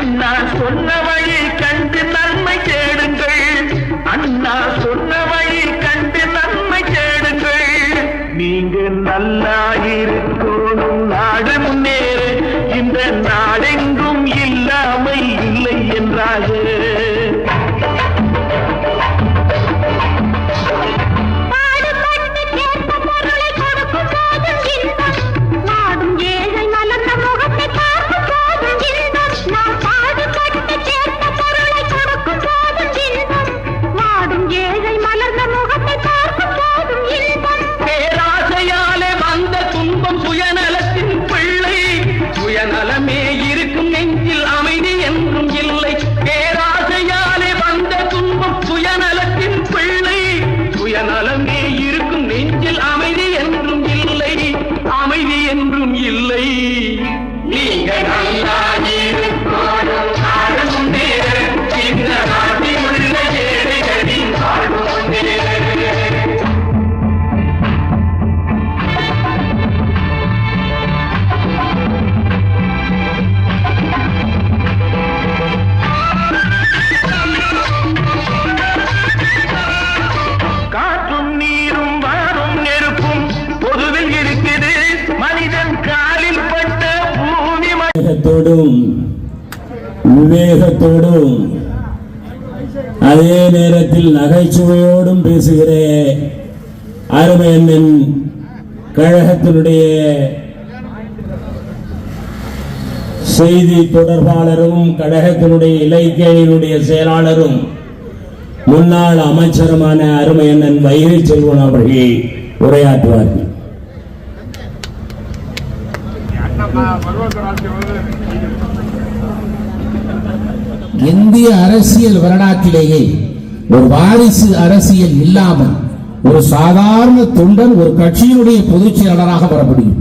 அண்ணா சொன்ன வழி கண்டு நன்மை தேடுங்கள். அண்ணா சொன்ன வழி கண்டு நன்மை தேடுங்கள். நீங்க நல்லா இருக்கணும், நாடு முன்னேற. இந்த நாடெங்கும் இல்லாமை இல்லை என்றாக நலமே இருக்கும் நெஞ்சில் அமைதி என்றும் இல்லை. பேராசையாலே வந்த துன்பம் சுயநலத்தின் பிள்ளை. சுயநலமே இருக்கும் நெஞ்சில் அமைதி என்றும் இல்லை, அமைதி என்றும் இல்லை. நீங்க நல்லா இருக்கணும், நாடு முன்னேற. இந்த நாட்டில் உள்ள ஏழைகளின் வாழ்வு முன்னேற. விவேகத்தோடும் அதே நேரத்தில் நகைச்சுவையோடும் பேசுகிற அருமையண்ணன் கழகத்தினுடைய செய்தி தொடர்பாளரும் கழகத்தினுடைய இலக்கியனுடைய செயலாளரும் முன்னாள் அமைச்சருமான அருமையண்ணன் வைகை செல்வன் அவர்கள் உரையாற்றுவார்கள். இந்திய அரசியல் வரலாற்றிலேயே ஒரு வாரிசு அரசியல் இல்லாமல் ஒரு சாதாரண தொண்டன் ஒரு கட்சியினுடைய பொதுச் செயலாளராக வர முடியும்.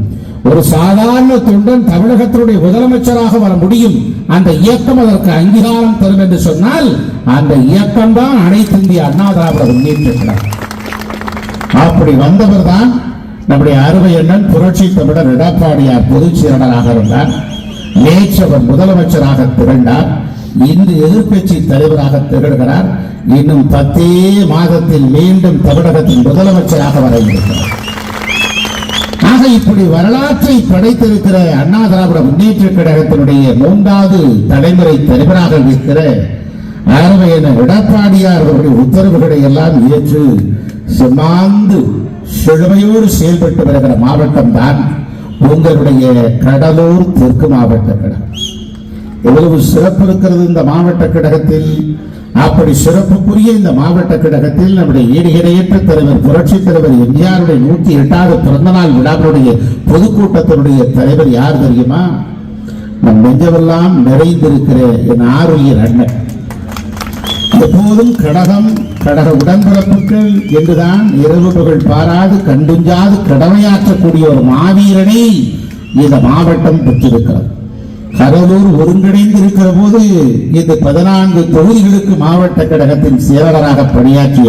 ஒரு சாதாரண தொண்டன் தமிழகத்தினுடைய முதலமைச்சராக வர முடியும். அந்த இயக்கம் அதற்கு அங்கீகாரம் தரும் என்று சொன்னால் அந்த இயக்கம் தான் அனைத்து இந்திய அண்ணா திராவிட முன்னேற்ற கழகம். அப்படி வந்தவர் தான் நம்முடைய அருமையண்ணன் புரட்சி தமிழர் எடப்பாடியார் பொதுச் செயலாளராக இருந்தார். நேற்று அவர் முதலமைச்சராக திகழ்ந்தார். இன்று எதிர்க்கட்சி தலைவராக திகழ்கிறார். இன்னும் 10 மாதத்தில் மீண்டும் தமிழகத்தின் முதலமைச்சராக வர இருக்கிறார். ஆக இப்படி வரலாற்றை படைத்திருக்கிற அண்ணா திராவிட முன்னேற்ற கழகத்தினுடைய 3வது தலைமுறை தலைவராக இருக்கிற அருமையண்ணன் எடப்பாடியார் அவருடைய உத்தரவுகளை எல்லாம் ஏற்று செம்மாந்து செழுமையோடு செயல்பட்டு வருகிற மாவட்டம் தான் உங்களுடைய கடலூர் தெற்கு மாவட்ட கழகம். எவ்வளவு சிறப்பு இருக்கிறது இந்த மாவட்ட கழகத்தில். அப்படி சிறப்புக்குரிய இந்த மாவட்ட கழகத்தில் நம்முடைய ஈடுகிடையற்ற தலைவர் புரட்சி தலைவர் எம்ஜிஆருடைய 108வது பிறந்தநாள் விழாவுடைய பொதுக்கூட்டத்தினுடைய தலைவர் யார் தெரியுமா? நம் நெஞ்சமெல்லாம் நிறைந்திருக்கிற என் ஆருயிர் அண்ணன். எப்போதும் கழகம் கழக உடன்பிறப்புகள் என்றுதான் இரவு பகல் பாராது கண்டுஞ்சாது கடமையாற்றக்கூடிய ஒரு மாவீரனை இந்த மாவட்டம் பெற்றிருக்கிறது. கடலூர் ஒருங்கிணைந்து இருக்கிற போது இந்த 14 தொகுதிகளுக்கு மாவட்ட கழகத்தின் செயலாளராக பணியாற்றிய